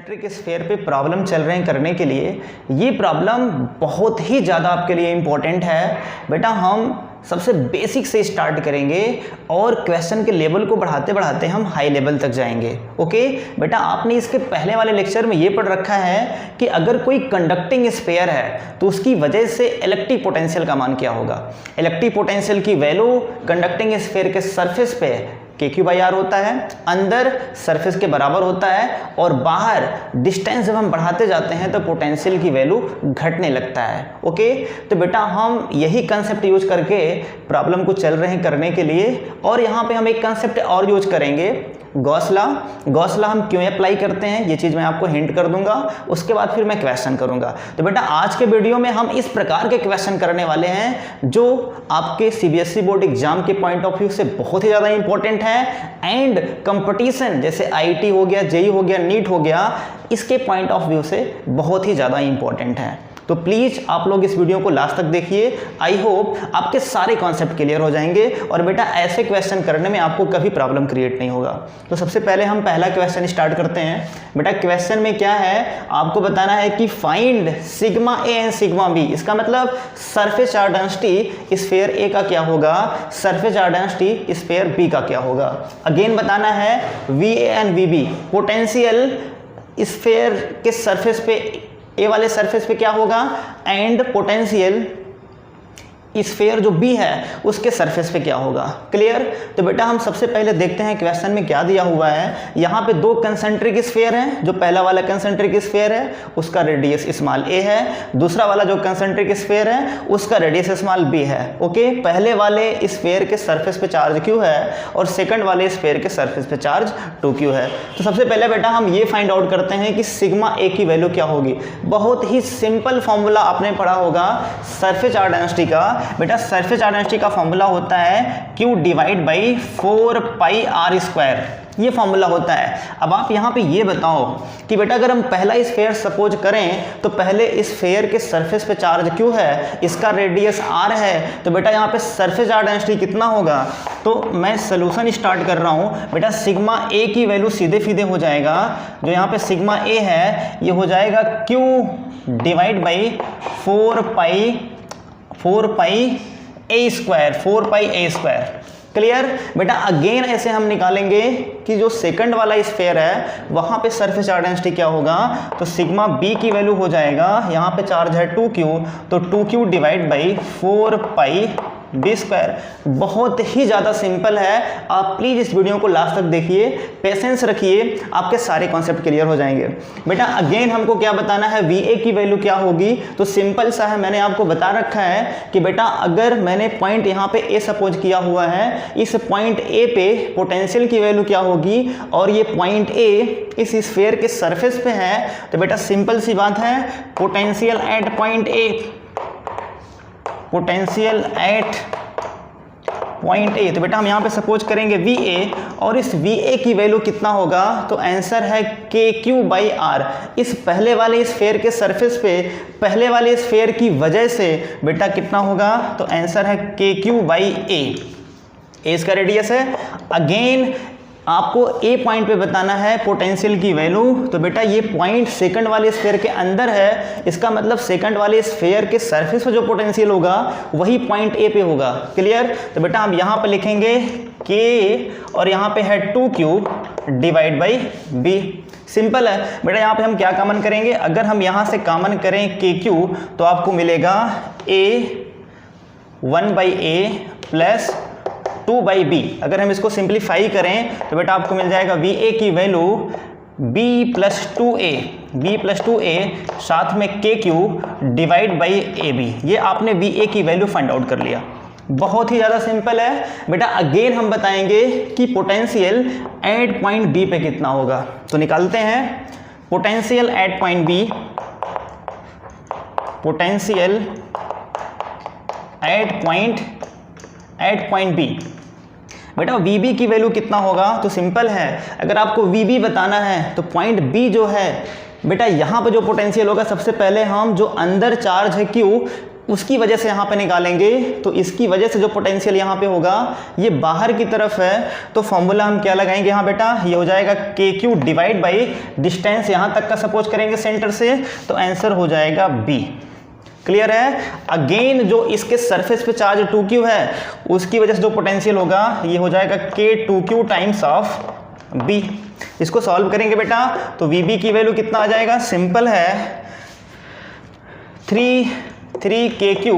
Concentric sphere पे problem चल रहे हैं करने के लिए। ये प्रॉब्लम बहुत ही ज़्यादा आपके लिए इम्पोर्टेंट है बेटा। हम सबसे बेसिक से स्टार्ट करेंगे और क्वेश्चन के लेवल को बढ़ाते बढ़ाते हम हाई लेवल तक जाएंगे। ओके बेटा, आपने इसके पहले वाले लेक्चर में ये पढ़ रखा है कि अगर कोई कंडक्टिंग स्फीयर है तो उसकी वजह से इलेक्ट्रिक पोटेंशियल का मान क्या होगा। इलेक्ट्रिक पोटेंशियल की वैल्यू कंडक्टिंग स्फीयर के सरफेस पे KQ/R होता है, अंदर सरफेस के बराबर होता है और बाहर डिस्टेंस जब हम बढ़ाते जाते हैं तो पोटेंशियल की वैल्यू घटने लगता है। ओके, तो बेटा हम यही कंसेप्ट यूज करके प्रॉब्लम को चल रहे हैं करने के लिए। और यहाँ पे हम एक कंसेप्ट और यूज करेंगे, गॉस लॉ। गॉस लॉ हम क्यों अप्लाई करते हैं ये चीज़ मैं आपको हिंट कर दूंगा, उसके बाद फिर मैं क्वेश्चन करूंगा। तो बेटा आज के वीडियो में हम इस प्रकार के क्वेश्चन करने वाले हैं जो आपके CBSE बोर्ड एग्जाम के पॉइंट ऑफ व्यू से बहुत ही ज़्यादा इंपॉर्टेंट है एंड कंपटीशन जैसे IIT हो गया, JEE हो गया, नीट हो गया, इसके पॉइंट ऑफ व्यू से बहुत ही ज़्यादा इंपॉर्टेंट है। तो प्लीज़ आप लोग इस वीडियो को लास्ट तक देखिए। आई होप आपके सारे कॉन्सेप्ट क्लियर हो जाएंगे और बेटा ऐसे क्वेश्चन करने में आपको कभी प्रॉब्लम क्रिएट नहीं होगा। तो सबसे पहले हम पहला क्वेश्चन स्टार्ट करते हैं। बेटा क्वेश्चन में क्या है, आपको बताना है कि find sigma A and sigma B. इसका मतलब surface charge density sphere A का क्या होगा, surface charge density sphere B का क्या होगा। अगेन बताना है VA and VB, potential sphere के सरफेस पे ए वाले सरफेस पे क्या होगा एंड पोटेंशियल स्फीयर जो बी है उसके सरफेस पे क्या होगा। क्लियर। तो बेटा हम सबसे पहले देखते हैं क्वेश्चन में क्या दिया हुआ है। यहाँ पे दो कंसेंट्रिक स्फीयर हैं। जो पहला वाला कंसेंट्रिक स्फीयर है उसका रेडियस स्मॉल a है, दूसरा वाला जो कंसेंट्रिक स्फीयर है उसका रेडियस स्मॉल b है। ओके, पहले वाले स्फीयर के सरफेस पे चार्ज q है और सेकंड वाले स्फीयर के सरफेस पे चार्ज 2q है। तो सबसे पहले बेटा हम ये फाइंड आउट करते हैं कि सिग्मा a की वैल्यू क्या होगी। बहुत ही सिंपल फॉर्मूला आपने पढ़ा होगा सरफेस चार्ज डेंसिटी का। बेटा सरफेस चार्ज डेंसिटी का फॉर्मूला होता है Q डिवाइड बाई 4πr², ये फॉर्मूला होता है। अब आप यहाँ पे ये बताओ कि बेटा अगर हम पहला स्फीयर सपोज करें तो पहले स्फीयर के सरफेस पे चार्ज Q है, इसका रेडियस R है, तो बेटा यहाँ पे सरफेस चार्ज डेंसिटी कितना होगा। तो मैं सोल्यूशन स्टार्ट कर रहा हूँ। बेटा सिग्मा A की वैल्यू सीधे सीधे हो जाएगा, जो यहाँ पे सिग्मा A है ये हो जाएगा Q divide by 4πa²। Clear. बेटा अगेन ऐसे हम निकालेंगे कि जो सेकंड वाला स्फीयर है वहां पे सरफेस चार्ज डेंसिटी क्या होगा। तो सिग्मा बी की वैल्यू हो जाएगा, यहाँ पे चार्ज है 2q, तो 2q डिवाइड बाई 4πb²। बहुत ही ज़्यादा सिंपल है। आप प्लीज़ इस वीडियो को लास्ट तक देखिए, पेशेंस रखिए, आपके सारे कॉन्सेप्ट क्लियर हो जाएंगे। बेटा अगेन हमको क्या बताना है, VA की वैल्यू क्या होगी। तो सिंपल सा है, मैंने आपको बता रखा है कि बेटा अगर मैंने पॉइंट यहाँ पे A सपोज किया हुआ है, इस पॉइंट A पे पोटेंशियल की वैल्यू क्या होगी और ये पॉइंट A इस स्फीयर के सरफेस पे है, तो बेटा सिंपल सी बात है potential at point A, potential at point A। तो बेटा हम यहाँ पे सपोज करेंगे VA और इस VA की वैल्यू कितना होगा। तो आंसर है KQ/R। इस पहले वाले स्फीयर के सरफेस पे पहले वाले स्फीयर की वजह से बेटा कितना होगा। तो आंसर है KQ/A। A इसका रेडियस है। अगेन आपको A पॉइंट पे बताना है पोटेंशियल की वैल्यू। तो बेटा ये पॉइंट सेकंड वाले स्फीयर के अंदर है, इसका मतलब सेकंड वाले स्फीयर के सरफेस पे जो पोटेंशियल होगा वही पॉइंट A पे होगा। क्लियर। तो बेटा हम यहाँ पे लिखेंगे K और यहाँ पे है 2Q divide by B। Simple है बेटा। यहाँ पे हम क्या कॉमन करेंगे, अगर हम यहाँ से कॉमन करें KQ तो आपको मिलेगा A 1/A प्लस 2/B। अगर हम इसको सिंप्लीफाई करें तो बेटा आपको मिल जाएगा VA की वैल्यू B + 2A साथ में KQ डिवाइड बाई AB। ये आपने VA की वैल्यू फाइंड आउट कर लिया। बहुत ही ज़्यादा सिंपल है बेटा। अगेन हम बताएंगे कि पोटेंशियल एट पॉइंट B पे कितना होगा। तो निकालते हैं potential at point B, potential at point B। बेटा VB की वैल्यू कितना होगा। तो सिंपल है, अगर आपको VB बताना है तो पॉइंट B जो है बेटा यहाँ पे जो पोटेंशियल होगा, सबसे पहले हम जो अंदर चार्ज है Q उसकी वजह से यहाँ पे निकालेंगे, तो इसकी वजह से जो पोटेंशियल यहाँ पे होगा ये बाहर की तरफ है, तो फॉर्मूला हम क्या लगाएंगे यहाँ बेटा, ये हो जाएगा KQ डिवाइड बाई डिस्टेंस यहाँ तक का सपोज करेंगे सेंटर से, तो आंसर हो जाएगा B। क्लियर है। अगेन जो इसके सरफेस पे चार्ज 2Q है उसकी वजह से जो पोटेंशियल होगा ये हो जाएगा K2Q टाइम्स ऑफ B। इसको सॉल्व करेंगे बेटा तो VB की वैल्यू कितना आ जाएगा, सिंपल है 3KQ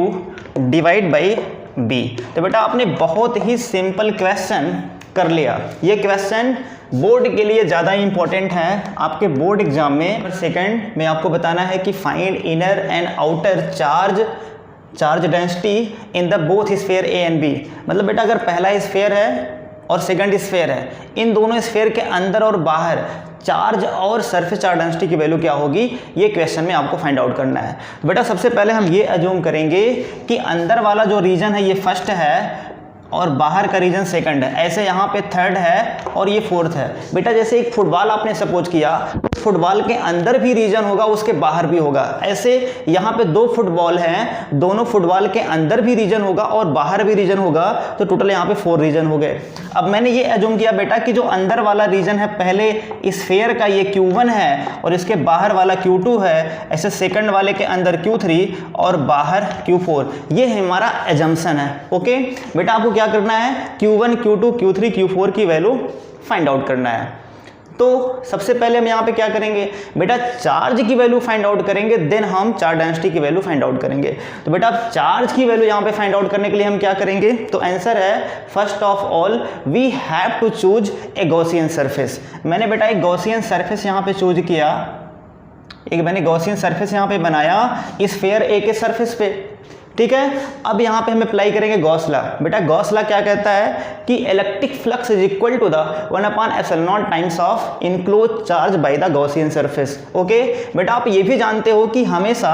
डिवाइड बाई B। तो बेटा आपने बहुत ही सिंपल क्वेश्चन कर लिया। ये क्वेश्चन बोर्ड के लिए ज़्यादा इंपॉर्टेंट है, आपके बोर्ड एग्जाम में सेकंड में आपको बताना है कि find inner and outer charge density in the both sphere A and B। मतलब बेटा अगर पहला स्फीयर है और सेकंड स्फीयर है, इन दोनों स्फीयर के अंदर और बाहर चार्ज और सरफेस चार्ज डेंसिटी की वैल्यू क्या होगी, ये क्वेश्चन में आपको फाइंड आउट करना है। तो बेटा सबसे पहले हम ये अज्यूम करेंगे कि अंदर वाला जो रीजन है ये फर्स्ट है और बाहर का रीजन सेकंड है, ऐसे यहाँ पे थर्ड है और ये फोर्थ है। बेटा जैसे एक फुटबॉल आपने सपोज किया, फुटबॉल के अंदर भी रीजन होगा उसके बाहर भी होगा, ऐसे यहाँ पे 2 फुटबॉल हैं, दोनों फुटबॉल के अंदर भी रीजन होगा और बाहर भी रीजन होगा, तो टोटल यहाँ पे 4 रीजन हो गए। अब मैंने ये एज्यूम किया बेटा कि जो अंदर वाला रीजन है पहले स्फीयर का ये Q1 है और इसके बाहर वाला Q2 है, ऐसे सेकंड वाले के अंदर Q3 और बाहर Q4, ये हमारा एजम्पशन है। ओके बेटा आपको क्या करना है, Q1 Q2 Q3 Q4 की वैल्यू फाइंड आउट करना है। तो सबसे पहले हम यहाँ पे क्या करेंगे बेटा, चार्ज की वैल्यू फाइंड आउट करेंगे, देन हम चार्ज डेंसिटी की वैल्यू फाइंड आउट करेंगे। तो बेटा चार्ज की वैल्यू यहाँ पे फाइंड आउट करने के लिए हम क्या करेंगे, तो आंसर है first of all we have to choose a Gaussian surface. मैंने बेटा एक गॉसियन सरफेस यहाँ पे चूज किया, मैंने गॉसियन सरफेस यहाँ पे बनाया इस स्फीयर A के सरफेस पे, ठीक है। अब यहाँ पे हम अप्लाई करेंगे गॉस लॉ। बेटा गॉस लॉ क्या कहता है कि electric flux is equal to the 1/ε0 times of enclose charge by the Gaussian surface. Okay बेटा आप ये भी जानते हो कि हमेशा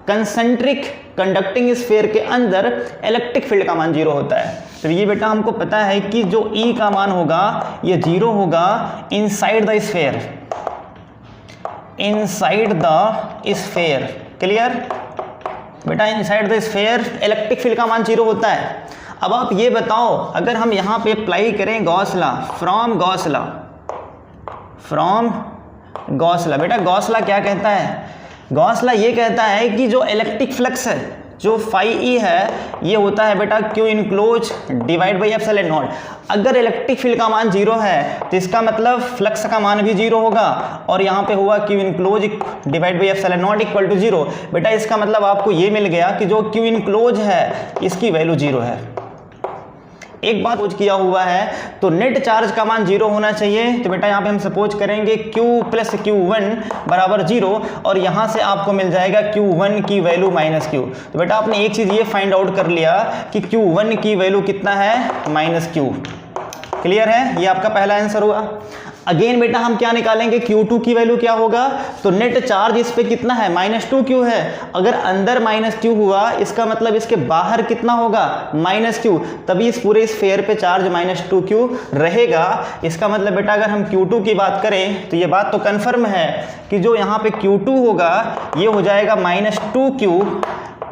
कंसेंट्रिक कंडक्टिंग स्फीयर के अंदर इलेक्ट्रिक फील्ड का मान 0 होता है। तो ये बेटा हमको पता है कि जो E का मान होगा ये 0 होगा inside the sphere, inside the sphere. Clear बेटा, inside the sphere electric field का मान 0 होता है। अब आप ये बताओ अगर हम यहाँ पे अप्लाई करें Gauss law, from Gauss law, बेटा गॉस लॉ क्या कहता है, गॉस लॉ ये कहता है कि जो इलेक्ट्रिक फ्लक्स है जो फाई E है ये होता है बेटा Q इनक्लोज डिवाइड बाई ε0। अगर इलेक्ट्रिक फील्ड का मान 0 है तो इसका मतलब फ्लक्स का मान भी 0 होगा और यहाँ पे हुआ Q enclose divide by ε0 equal to 0। बेटा इसका मतलब आपको ये मिल गया कि जो Q इनक्लोज है इसकी वैल्यू 0 है। एक बात सपोज किया हुआ है तो नेट चार्ज का मान 0 होना चाहिए। तो बेटा यहाँ पे हम सपोज करेंगे Q प्लस Q1 बराबर 0 और यहाँ से आपको मिल जाएगा Q1 की वैल्यू माइनस Q। तो बेटा आपने एक चीज़ ये फाइंड आउट कर लिया कि Q1 की वैल्यू कितना है, माइनस Q। क्लियर है, ये आपका पहला आंसर हुआ। अगेन बेटा हम क्या निकालेंगे, Q2 की वैल्यू क्या होगा, तो नेट चार्ज इस पे कितना है, -2Q है। अगर अंदर -Q हुआ इसका मतलब इसके बाहर कितना होगा, -Q, तभी इस पूरे स्फीयर पे चार्ज -2Q रहेगा। इसका मतलब बेटा अगर हम Q2 की बात करें तो ये बात तो कन्फर्म है कि जो यहाँ पे Q2 होगा ये हो जाएगा -2Q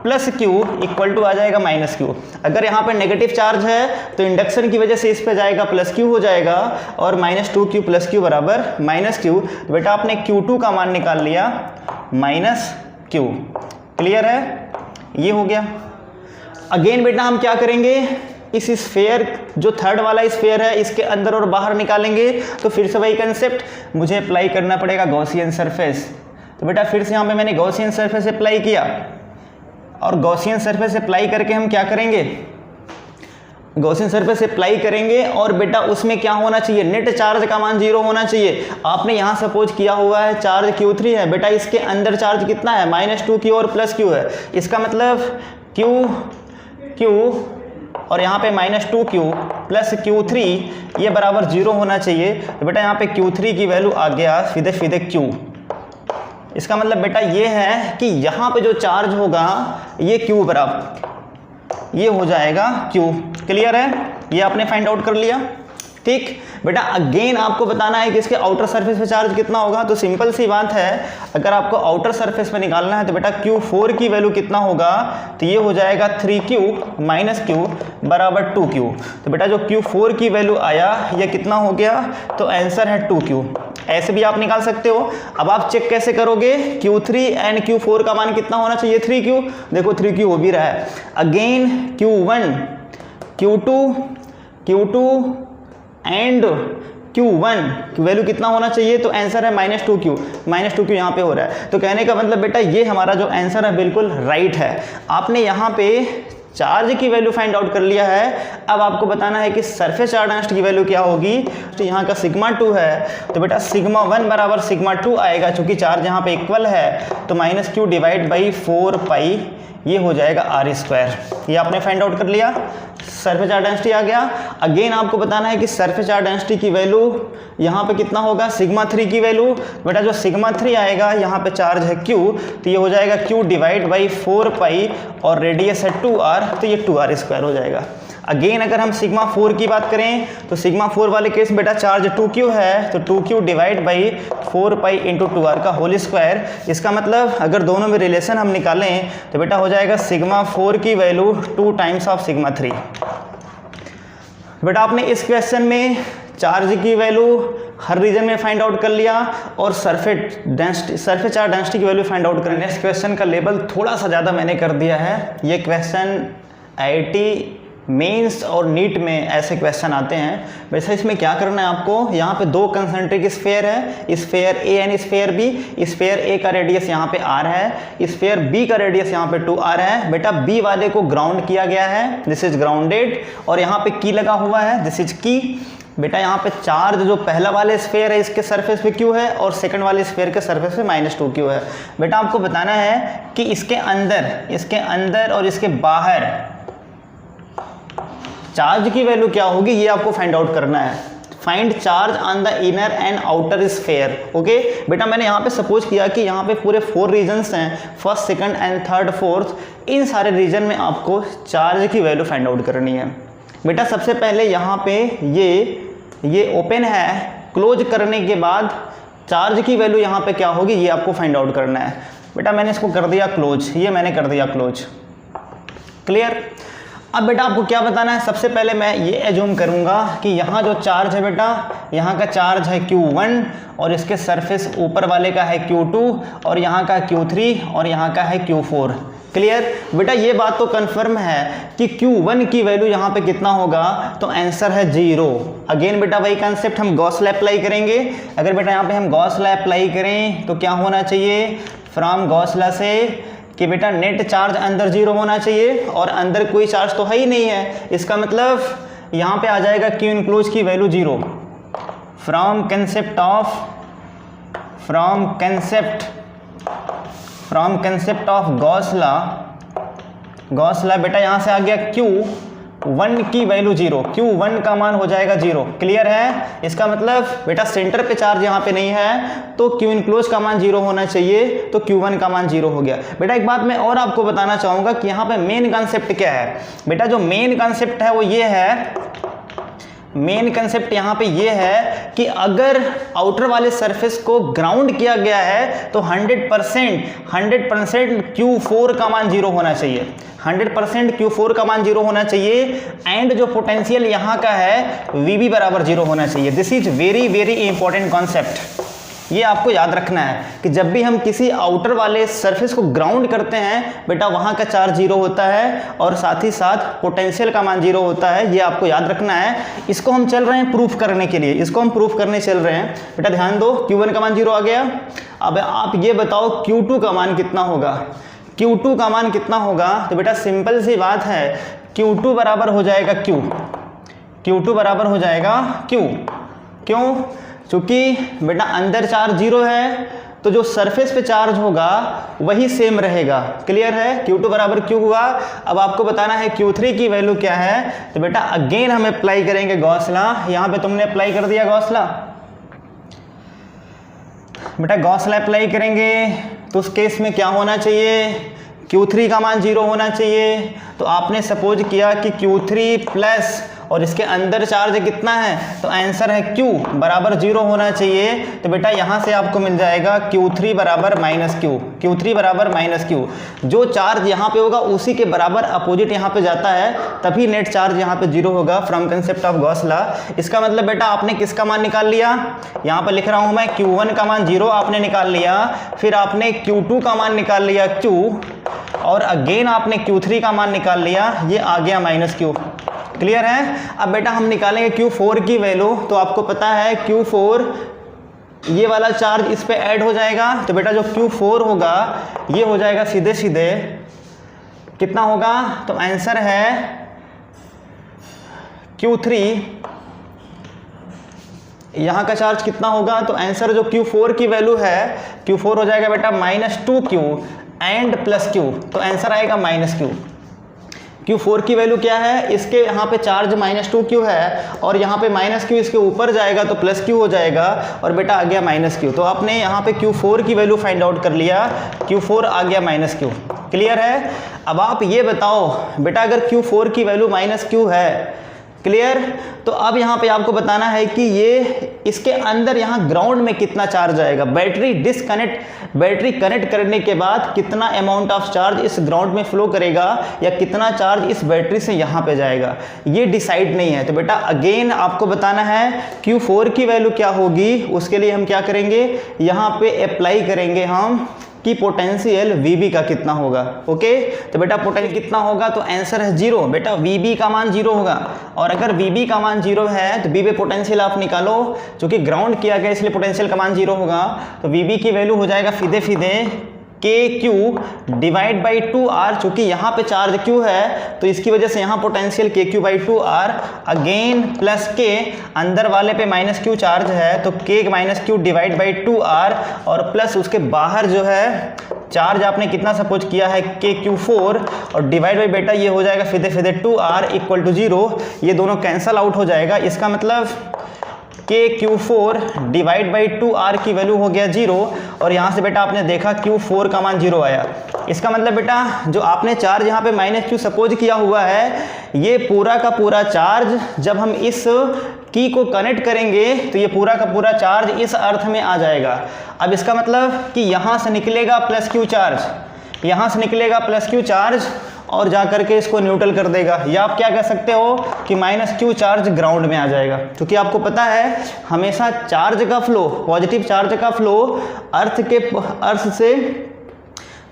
plus Q equal to आ जाएगा -Q। अगर यहाँ पे नेगेटिव चार्ज है तो इंडक्शन की वजह से इस पे जाएगा +Q हो जाएगा और -2Q प्लस Q बराबर -Q। तो बेटा आपने Q2 का मान निकाल लिया -Q। क्लियर है, ये हो गया। अगेन बेटा हम क्या करेंगे, इस स्फीयर जो थर्ड वाला स्फीयर है इसके अंदर और बाहर निकालेंगे। तो फिर से वही कंसेप्ट, मुझे अप्लाई करना पड़ेगा गॉसियन सरफेस। तो बेटा फिर से यहाँ पे मैंने गॉसियन सरफेस अप्लाई किया और गॉसियन सरफेस अप्लाई करके हम क्या करेंगे, गॉसियन सरफेस अप्लाई करेंगे और बेटा उसमें क्या होना चाहिए, नेट चार्ज का मान 0 होना चाहिए। आपने यहाँ सपोज किया हुआ है चार्ज Q3 है, बेटा इसके अंदर चार्ज कितना है, -2Q और +Q है। इसका मतलब Q और यहाँ पे -2Q प्लस Q3 ये बराबर 0 होना चाहिए। तो बेटा यहाँ पे Q3 की वैल्यू आ गया सीधे Q। इसका मतलब बेटा ये है कि यहाँ पे जो चार्ज होगा ये Q बराबर ये हो जाएगा Q। क्लियर है, ये आपने फाइंड आउट कर लिया। ठीक बेटा, अगेन आपको बताना है कि इसके आउटर सरफेस पे चार्ज कितना होगा। तो सिंपल सी बात है, अगर आपको आउटर सरफेस पे निकालना है तो बेटा Q4 की वैल्यू कितना होगा, तो ये हो जाएगा 3Q माइनस Q बराबर 2Q। तो बेटा जो Q4 की वैल्यू आया ये कितना हो गया, तो आंसर है 2Q। ऐसे भी आप निकाल सकते हो। अब आप चेक कैसे करोगे, Q3 एंड Q4 का मान कितना होना चाहिए, 3Q। देखो 3Q हो भी रहा है। Again Q1 Q2 and Q1 की वैल्यू कितना होना चाहिए, तो आंसर है -2Q। -2Q यहाँ पे हो रहा है। तो कहने का मतलब बेटा ये हमारा जो आंसर है बिल्कुल राइट है। आपने यहाँ पे चार्ज की वैल्यू फाइंड आउट कर लिया है। अब आपको बताना है कि सरफेस चार्ज डेंसिटी की वैल्यू क्या होगी। तो यहाँ का सिग्मा 2 है, तो बेटा सिग्मा 1 बराबर सिग्मा 2 आएगा, चूंकि चार्ज यहाँ पे इक्वल है तो -Q डिवाइड बाई 4 पाई ये हो जाएगा r²। ये आपने फाइंड आउट कर लिया, सरफेस चार्ज डेंसिटी आ गया। अगेन आपको बताना है कि सरफेस चार्ज डेंसिटी की वैल्यू यहाँ पे कितना होगा, सिग्मा 3 की वैल्यू। बेटा जो सिग्मा 3 आएगा, यहाँ पे चार्ज है Q, तो ये हो जाएगा Q डिवाइड बाई 4 पाई और रेडियस है 2r, तो ये 2r² हो जाएगा। अगेन अगर हम सिग्मा 4 की बात करें तो सिग्मा 4 वाले केस में बेटा चार्ज 2Q है, तो 2Q divide by 4 pi into 2r का होल स्क्वायर। इसका मतलब अगर दोनों में रिलेशन हम निकालें तो बेटा हो जाएगा सिग्मा 4 की वैल्यू 2 टाइम्स ऑफ सिग्मा 3। बेटा आपने इस क्वेश्चन में चार्ज की वैल्यू हर रीजन में फाइंड आउट कर लिया और सरफेस चार्ज डेंसिटी की वैल्यू फाइंड आउट कर लिया। नेक्स्ट क्वेश्चन का लेवल थोड़ा सा ज़्यादा मैंने कर दिया है। ये क्वेश्चन IIT मेंस और नीट में ऐसे क्वेश्चन आते हैं। वैसे इसमें क्या करना है आपको, यहाँ पे दो कंसेंट्रिक स्फीयर है, sphere A and sphere B। Sphere A का रेडियस यहाँ पे R है, स्फीयर B का रेडियस यहाँ पे 2R है। बेटा B वाले को ग्राउंड किया गया है, दिस इज ग्राउंडेड, और यहाँ पे की लगा हुआ है, दिस इज की। बेटा यहाँ पे चार्ज जो पहला वाले स्फीयर है इसके सरफेस पे Q है और सेकंड वाले स्फीयर के सरफेस पे -2Q है। बेटा आपको बताना है कि इसके अंदर और इसके बाहर चार्ज की वैल्यू क्या होगी, ये आपको फाइंड आउट करना है। Find charge on the inner and outer sphere. Okay बेटा, मैंने यहाँ पे सपोज किया कि यहाँ पे पूरे 4 रीजन्स हैं, first, second and third, fourth. इन सारे रीजन में आपको चार्ज की वैल्यू फाइंड आउट करनी है। बेटा सबसे पहले यहाँ पे ये ओपन है, क्लोज करने के बाद चार्ज की वैल्यू यहाँ पे क्या होगी, ये आपको फाइंड आउट करना है। बेटा मैंने इसको कर दिया क्लोज, ये मैंने कर दिया क्लोज। क्लियर। अब बेटा आपको क्या बताना है, सबसे पहले मैं ये एज्यूम करूंगा कि यहाँ जो चार्ज है बेटा, यहाँ का चार्ज है Q1 और इसके सरफेस ऊपर वाले का है Q2 और यहाँ का Q3 और यहाँ का है Q4। क्लियर। बेटा ये बात तो कंफर्म है कि Q1 की वैल्यू यहाँ पे कितना होगा, तो आंसर है 0। अगेन बेटा वही कंसेप्ट, हम गॉस लॉ अप्लाई करेंगे। अगर बेटा यहाँ पे हम गॉस लॉ अप्लाई करें तो क्या होना चाहिए, फ्रॉम गॉस लॉ से कि बेटा नेट चार्ज अंदर 0 होना चाहिए और अंदर कोई चार्ज तो है ही नहीं है। इसका मतलब यहाँ पे आ जाएगा Q इनक्लोज की value 0। From concept of Gauss law बेटा यहाँ से आ गया Q1 की वैल्यू 0, Q1 का मान हो जाएगा 0। क्लियर है। इसका मतलब बेटा सेंटर पे चार्ज यहाँ पे नहीं है तो Q इनक्लोज का मान 0 होना चाहिए, तो Q1 का मान 0 हो गया। बेटा एक बात मैं और आपको बताना चाहूँगा कि यहाँ पे मेन कंसेप्ट क्या है। बेटा जो मेन कंसेप्ट है वो ये है, मेन कंसेप्ट यहाँ पे ये है कि अगर आउटर वाले सरफेस को ग्राउंड किया गया है तो 100% Q4 का मान 0 होना चाहिए, 100% Q4 का मान 0 होना चाहिए। एंड जो पोटेंशियल यहाँ का है VB बराबर 0 होना चाहिए। This is very very important concept. ये आपको याद रखना है कि जब भी हम किसी आउटर वाले सरफेस को ग्राउंड करते हैं बेटा वहाँ का चार्ज 0 होता है और साथ ही साथ पोटेंशियल का मान 0 होता है। ये आपको याद रखना है। इसको हम चल रहे हैं प्रूफ करने के लिए, इसको हम प्रूफ करने चल रहे हैं। बेटा ध्यान दो, Q1 का मान 0 आ गया। अब आप ये बताओ Q2 का मान कितना होगा, Q2 का मान कितना होगा। तो बेटा सिंपल सी बात है, Q2 बराबर हो जाएगा Q बराबर हो जाएगा Q। क्यों? क्योंकि बेटा अंदर चार्ज 0 है तो जो सरफेस पे चार्ज होगा वही सेम रहेगा। क्लियर है। Q2 बराबर Q हुआ। अब आपको बताना है Q3 की वैल्यू क्या है। तो बेटा अगेन हम अप्लाई करेंगे गॉस लॉ। यहाँ पे तुमने अप्लाई कर दिया गॉस लॉ। बेटा गॉस लॉ अप्लाई करेंगे तो उस केस में क्या होना चाहिए, Q3 का मान 0 होना चाहिए। तो आपने सपोज किया कि Q3 प्लस और इसके अंदर चार्ज कितना है, तो आंसर है Q बराबर 0 होना चाहिए। तो बेटा यहाँ से आपको मिल जाएगा Q3 बराबर माइनस Q, Q3 बराबर माइनस Q। जो चार्ज यहाँ पे होगा उसी के बराबर अपोजिट यहाँ पे जाता है, तभी नेट चार्ज यहाँ पे 0 होगा from concept of Gauss law. इसका मतलब बेटा आपने किसका मान निकाल लिया, यहाँ पर लिख रहा हूँ मैं Q1 का मान 0 आपने निकाल लिया, फिर आपने Q2 का मान निकाल लिया Q, और अगेन आपने Q3 का मान निकाल लिया, ये आ गया माइनस Q। क्लियर है। अब बेटा हम निकालेंगे Q4 की वैल्यू। तो आपको पता है Q4 ये वाला चार्ज इस पे ऐड हो जाएगा, तो बेटा जो Q4 होगा ये हो जाएगा सीधे सीधे कितना होगा, तो आंसर है Q3। यहाँ का चार्ज कितना होगा, तो आंसर जो Q4 की वैल्यू है, Q4 हो जाएगा बेटा -2Q एंड प्लस Q, तो आंसर आएगा -Q। Q4 की वैल्यू क्या है, इसके यहाँ पे चार्ज -2Q है और यहाँ पे -Q इसके ऊपर जाएगा तो +Q हो जाएगा, और बेटा आ गया -Q। तो आपने यहाँ पे Q4 की वैल्यू फाइंड आउट कर लिया, Q4 आ गया -Q। क्लियर है। अब आप ये बताओ बेटा अगर Q4 की वैल्यू -Q है, क्लियर, तो अब यहाँ पे आपको बताना है कि ये इसके अंदर यहाँ ग्राउंड में कितना चार्ज आएगा। बैटरी कनेक्ट करने के बाद कितना अमाउंट ऑफ चार्ज इस ग्राउंड में फ्लो करेगा या कितना चार्ज इस बैटरी से यहाँ पे जाएगा, ये डिसाइड नहीं है। तो बेटा अगेन आपको बताना है Q4 की वैल्यू क्या होगी, उसके लिए हम क्या करेंगे, यहाँ पे अप्लाई करेंगे हम कि पोटेंशियल VB का कितना होगा। ओके, तो बेटा पोटेंशियल कितना होगा, तो आंसर है 0। बेटा VB का मान 0 होगा, और अगर VB का मान 0 है तो B पे पोटेंशियल आप निकालो, क्योंकि ग्राउंड किया गया इसलिए पोटेंशियल का मान 0 होगा। तो VB की वैल्यू हो जाएगा सीधे KQ डिवाइड बाई 2R, चूंकि यहाँ पे चार्ज Q है तो इसकी वजह से यहाँ potential KQ by 2R, again plus K, अंदर वाले पे -Q चार्ज है तो K -Q divide by 2R, और प्लस उसके बाहर जो है चार्ज आपने कितना सपोज किया है KQ4, और डिवाइड बाई बेटा ये हो जाएगा सीधे 2R इक्वल टू 0, ये दोनों कैंसल आउट हो जाएगा। इसका मतलब KQ4 डिवाइड बाई 2R की वैल्यू हो गया 0, और यहाँ से बेटा आपने देखा Q4 का मान 0 आया। इसका मतलब बेटा जो आपने चार्ज यहाँ पे -Q सपोज किया हुआ है, ये पूरा का पूरा चार्ज जब हम इस की को कनेक्ट करेंगे तो ये पूरा का पूरा चार्ज इस अर्थ में आ जाएगा। अब इसका मतलब कि यहाँ से निकलेगा +Q चार्ज, यहाँ से निकलेगा +Q चार्ज, और जा करके इसको न्यूट्रल कर देगा, या आप क्या कह सकते हो कि -Q चार्ज ग्राउंड में आ जाएगा। क्योंकि आपको पता है हमेशा चार्ज का फ्लो, पॉजिटिव चार्ज का फ्लो अर्थ से,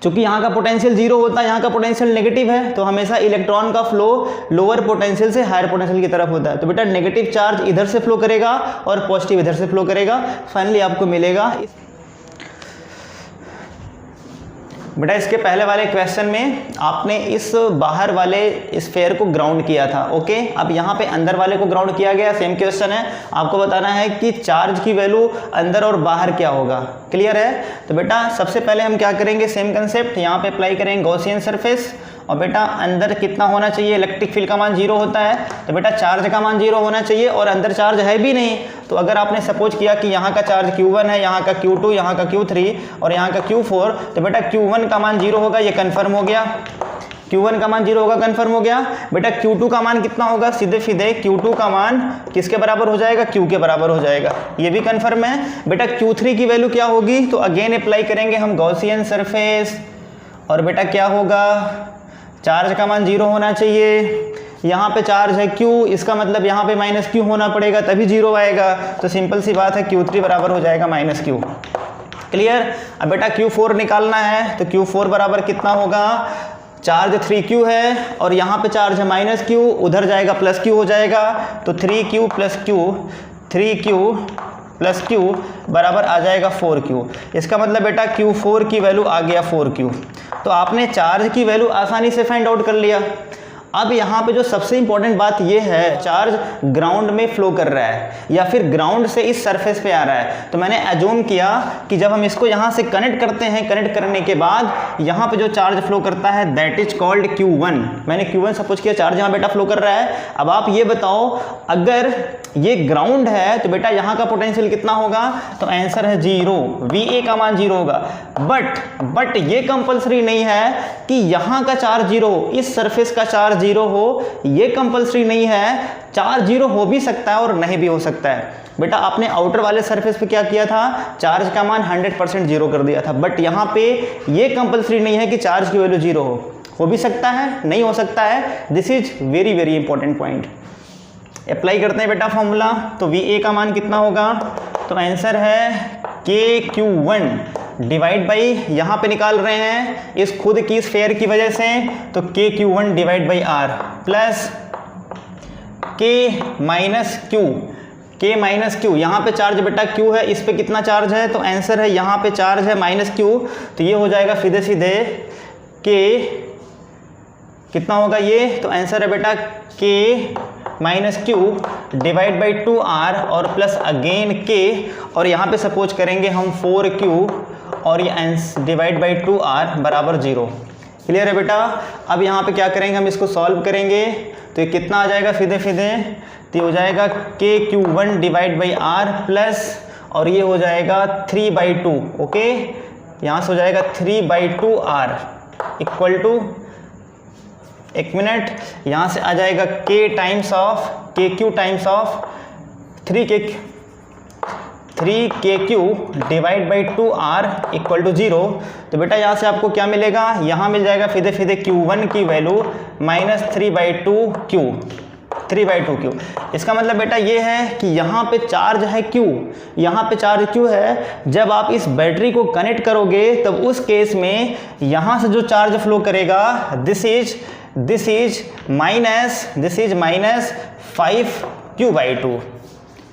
चूंकि यहाँ का पोटेंशियल 0 होता है, यहाँ का पोटेंशियल नेगेटिव है, तो हमेशा इलेक्ट्रॉन का फ्लो लोअर पोटेंशियल से हायर पोटेंशियल की तरफ होता है। तो बेटा नेगेटिव चार्ज इधर से फ्लो करेगा और पॉजिटिव इधर से फ्लो करेगा, फाइनली आपको मिलेगा। बेटा इसके पहले वाले क्वेश्चन में आपने इस बाहर वाले स्फेयर को ग्राउंड किया था। ओके, अब यहाँ पे अंदर वाले को ग्राउंड किया गया, सेम क्वेश्चन है, आपको बताना है कि चार्ज की वैल्यू अंदर और बाहर क्या होगा। क्लियर है। तो बेटा सबसे पहले हम क्या करेंगे, सेम कंसेप्ट यहाँ पे अप्लाई करेंगे गॉसियन सरफेस, और बेटा अंदर कितना होना चाहिए, इलेक्ट्रिक फील्ड का मान 0 होता है, तो बेटा चार्ज का मान 0 होना चाहिए, और अंदर चार्ज है भी नहीं। तो अगर आपने सपोज किया कि यहाँ का चार्ज Q1 है, यहाँ का Q2, यहाँ का Q3 और यहाँ का Q4, तो बेटा Q1 का मान 0 होगा, ये कन्फर्म हो गया। Q1 का मान 0 होगा, कन्फर्म हो गया। बेटा Q2 का मान कितना होगा, सीधे Q2 का मान किसके बराबर हो जाएगा, Q के बराबर हो जाएगा, ये भी कन्फर्म है। बेटा Q3 की वैल्यू क्या होगी, तो अगेन अप्लाई करेंगे हम गॉसियन सरफेस, और बेटा क्या होगा, चार्ज का मान 0 होना चाहिए, यहाँ पे चार्ज है Q, इसका मतलब यहाँ पे -Q होना पड़ेगा तभी 0 आएगा। तो सिंपल सी बात है Q3 बराबर हो जाएगा -Q। क्लियर। अब बेटा Q4 निकालना है, तो Q4 बराबर कितना होगा, चार्ज 3Q है और यहाँ पे चार्ज है -Q, उधर जाएगा +Q हो जाएगा, तो 3Q प्लस Q बराबर आ जाएगा 4Q। इसका मतलब बेटा Q4 की वैल्यू आ गया 4Q। तो आपने चार्ज की वैल्यू आसानी से फाइंड आउट कर लिया। अब यहाँ पे जो सबसे इंपॉर्टेंट बात ये है, चार्ज ग्राउंड में फ्लो कर रहा है या फिर ग्राउंड से इस सरफेस पे आ रहा है। तो मैंने एज्यूम किया कि जब हम इसको यहाँ से कनेक्ट करते हैं, कनेक्ट करने के बाद यहाँ पे जो चार्ज फ्लो करता है दैट इज कॉल्ड Q1। मैंने Q1 सपोज किया, चार्ज यहाँ बेटा फ्लो कर रहा है। अब आप ये बताओ, अगर ये ग्राउंड है तो बेटा यहाँ का पोटेंशियल कितना होगा? तो आंसर है 0, VA का मान 0 होगा। बट ये कंपलसरी नहीं है कि यहाँ का चार्ज 0 हो, इस सरफेस का चार्ज 0 हो, ये कंपलसरी नहीं है। चार्ज 0 हो भी सकता है और नहीं भी हो सकता है। बेटा आपने आउटर वाले सरफेस पे क्या किया था? चार्ज का मान 100% 0 कर दिया था। बट यहाँ पे ये कंपलसरी नहीं है कि चार्ज की वैल्यू 0 हो भी सकता है, नहीं हो सकता है। This is very very important point. Apply करते हैं बेटा फॉर्मूला। तो VA का मान कितना होगा? तो आंसर है KQ1 डिवाइड बाई, यहाँ पे निकाल रहे हैं इस खुद की स्फेयर की वजह से, तो KQ1 divide by R plus K minus Q। यहाँ पे चार्ज बेटा Q है, इस पे कितना चार्ज है? तो आंसर है यहाँ पे चार्ज है -Q, तो ये हो जाएगा सीधे सीधे K कितना होगा ये? तो आंसर है बेटा K minus Q divide by 2R और प्लस अगेन K, और यहाँ पे सपोज करेंगे हम 4Q और ये डिवाइड बाई 2R बराबर 0। क्लियर है बेटा? अब यहाँ पे क्या करेंगे, हम इसको सॉल्व करेंगे तो ये कितना आ जाएगा सीधे सीधे? तो ये हो जाएगा KQ1 divide by R plus, और ये हो जाएगा 3/2। ओके, यहाँ से हो जाएगा 3/2R इक्वल टू, एक मिनट, यहाँ से आ जाएगा KQ times of 3KQ divide by 2R equal to 0। तो बेटा यहाँ से आपको क्या मिलेगा? यहाँ मिल जाएगा सीधे सीधे Q1 की वैल्यू -3/2Q। इसका मतलब बेटा ये है कि यहाँ पे चार्ज है Q, यहाँ पे चार्ज Q है। जब आप इस बैटरी को कनेक्ट करोगे तब उस केस में यहाँ से जो चार्ज फ्लो करेगा this is minus 5Q/2,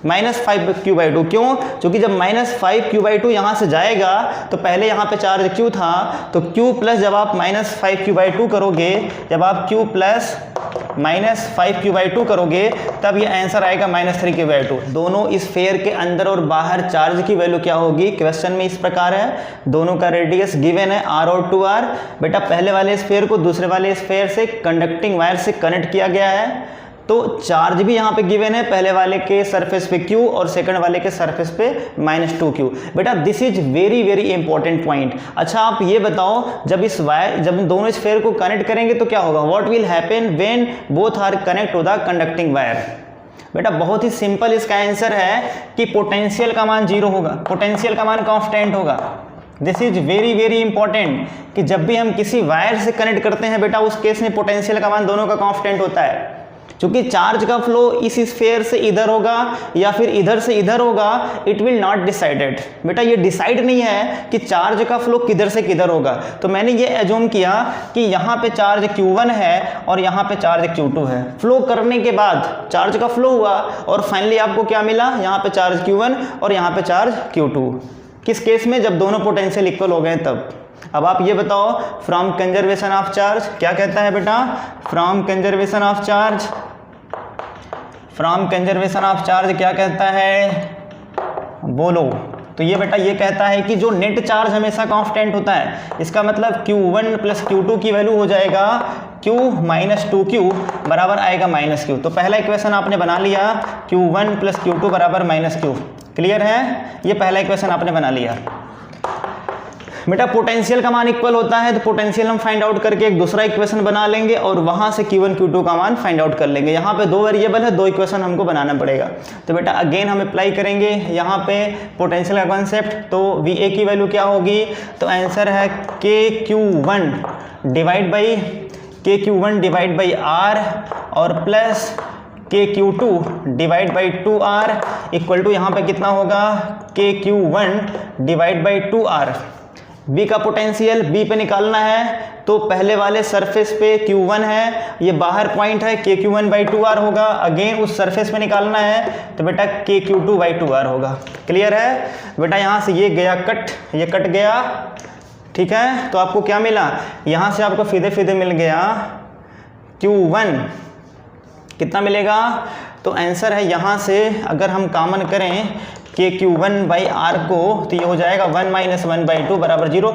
-5Q/2। क्यों? क्योंकि जब -5Q/2 यहाँ से जाएगा तो पहले यहाँ पे चार्ज Q था, तो Q प्लस जब आप -5Q/2 करोगे, जब आप Q प्लस -5Q/2 करोगे तब ये आंसर आएगा -3Q/2। दोनों इस स्फीयर के अंदर और बाहर चार्ज की वैल्यू क्या होगी? क्वेश्चन में इस प्रकार है, दोनों का रेडियस गिवन है R और 2R। बेटा पहले वाले स्फीयर को दूसरे वाले स्फीयर से कंडक्टिंग वायर से कनेक्ट किया गया है, तो चार्ज भी यहाँ पे गिवन है, पहले वाले के सरफेस पे Q और सेकंड वाले के सरफेस पे -2Q। बेटा this is very very important point. अच्छा आप ये बताओ, जब दोनों स्फीयर को कनेक्ट करेंगे तो क्या होगा? What will happen when both are connect to the conducting wire? बेटा बहुत ही सिंपल इसका आंसर है कि पोटेंशियल का मान 0 होगा, पोटेंशियल का मान कांस्टेंट होगा। This is very very important कि जब भी हम किसी वायर से कनेक्ट करते हैं बेटा उस केस में पोटेंशियल का मान दोनों का कांस्टेंट होता है, क्योंकि चार्ज का फ्लो इस स्फीयर से इधर होगा या फिर इधर से इधर होगा, इट विल नॉट डिसाइडेड। बेटा ये डिसाइड नहीं है कि चार्ज का फ्लो किधर से किधर होगा। तो मैंने ये एज्यूम किया कि यहाँ पे चार्ज Q1 है और यहाँ पे चार्ज Q2 है। फ्लो करने के बाद चार्ज का फ्लो हुआ और फाइनली आपको क्या मिला? यहाँ पे चार्ज Q1 और यहाँ पे चार्ज Q2। किस केस में? जब दोनों पोटेंशियल इक्वल हो गए तब। अब आप ये बताओ, फ्रॉम कंजर्वेशन ऑफ चार्ज क्या कहता है बेटा? फ्रॉम कंजर्वेशन ऑफ चार्ज क्या कहता है? बोलो। तो ये बेटा ये कहता है कि जो नेट चार्ज हमेशा कांस्टेंट होता है, इसका मतलब Q1 प्लस Q2 की वैल्यू हो जाएगा Q माइनस 2Q बराबर आएगा -Q। तो पहला इक्वेशन आपने बना लिया, Q1 प्लस Q2 बराबर -Q। क्लियर है? ये पहला इक्वेशन आपने बना लिया। बेटा पोटेंशियल का मान इक्वल होता है तो पोटेंशियल हम फाइंड आउट करके एक दूसरा इक्वेशन बना लेंगे और वहां से Q1 Q2 का मान फाइंड आउट कर लेंगे। यहाँ पे 2 वेरिएबल है, 2 इक्वेशन हमको बनाना पड़ेगा। तो बेटा अगेन हम अप्लाई करेंगे यहाँ पे पोटेंशियल का कॉन्सेप्ट। तो VA की वैल्यू क्या होगी? तो आंसर है KQ1 डिवाइड बाई R और plus KQ2 divide by 2R equal to यहाँ पे कितना होगा? KQ1 divide by 2R। B का पोटेंशियल B पे निकालना है, तो पहले वाले सरफेस पे Q1 है, ये बाहर पॉइंट है, KQ1 बाई 2R होगा। अगेन उस सरफेस पे निकालना है तो बेटा KQ2 बाई 2R होगा। क्लियर है बेटा? यहाँ से ये गया कट, ये कट गया, ठीक है। तो आपको क्या मिला? यहाँ से आपको सीधे सीधे मिल गया Q1 कितना मिलेगा? तो आंसर है यहाँ से अगर हम कॉमन करें कि Q1/R को, तो ये हो जाएगा 1 - 1/2 बराबर 0।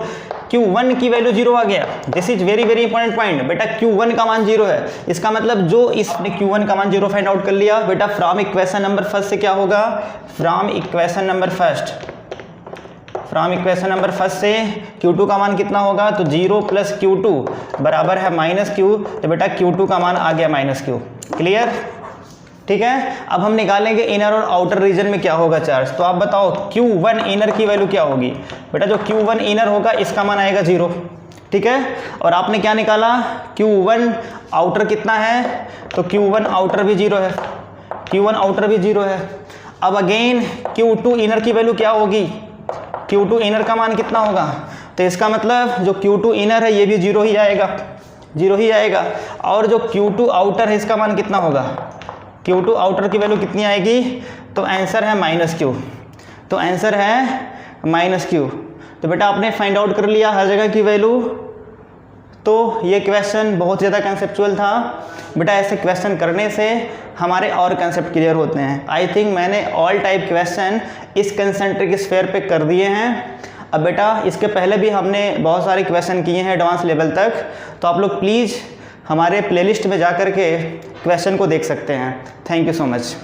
Q1 की वैल्यू 0 आ गया। This is very very important point बेटा। Q1 का मान 0 है, इसका मतलब जो इसने Q1 का मान 0 फाइंड आउट कर लिया बेटा, फ्रॉम इक्वेशन नंबर फर्स्ट से क्या होगा? फ्रॉम इक्वेशन नंबर फर्स्ट से Q2 का मान कितना होगा? तो 0 + Q2 बराबर है -Q। तो बेटा Q2 का मान आ गया -Q। क्लियर? ठीक है। अब हम निकालेंगे इनर और आउटर रीजन में क्या होगा चार्ज। तो आप बताओ Q1 इनर की वैल्यू क्या होगी? बेटा जो Q1 इनर होगा इसका मान आएगा 0। ठीक है। और आपने क्या निकाला? Q1 आउटर कितना है? तो Q1 आउटर भी 0 है, Q1 आउटर भी 0 है। अब अगेन Q2 इनर की वैल्यू क्या होगी? Q2 इनर का मान कितना होगा? तो इसका मतलब जो Q2 इनर है ये भी 0 ही आएगा, 0 ही आएगा। और जो Q2 आउटर है इसका मान कितना होगा? Q2 आउटर की वैल्यू कितनी आएगी? तो आंसर है -Q। तो आंसर है -Q। तो बेटा आपने फाइंड आउट कर लिया हर जगह की वैल्यू। तो ये क्वेश्चन बहुत ज़्यादा कंसेप्चुअल था बेटा। ऐसे क्वेश्चन करने से हमारे और कंसेप्ट क्लियर होते हैं। आई थिंक मैंने ऑल टाइप क्वेश्चन इस कंसेंट्रिक स्फीयर पे कर दिए हैं। अब बेटा इसके पहले भी हमने बहुत सारे क्वेश्चन किए हैं एडवांस लेवल तक, तो आप लोग प्लीज़ हमारे प्लेलिस्ट में जा कर के क्वेश्चन को देख सकते हैं। Thank you so much.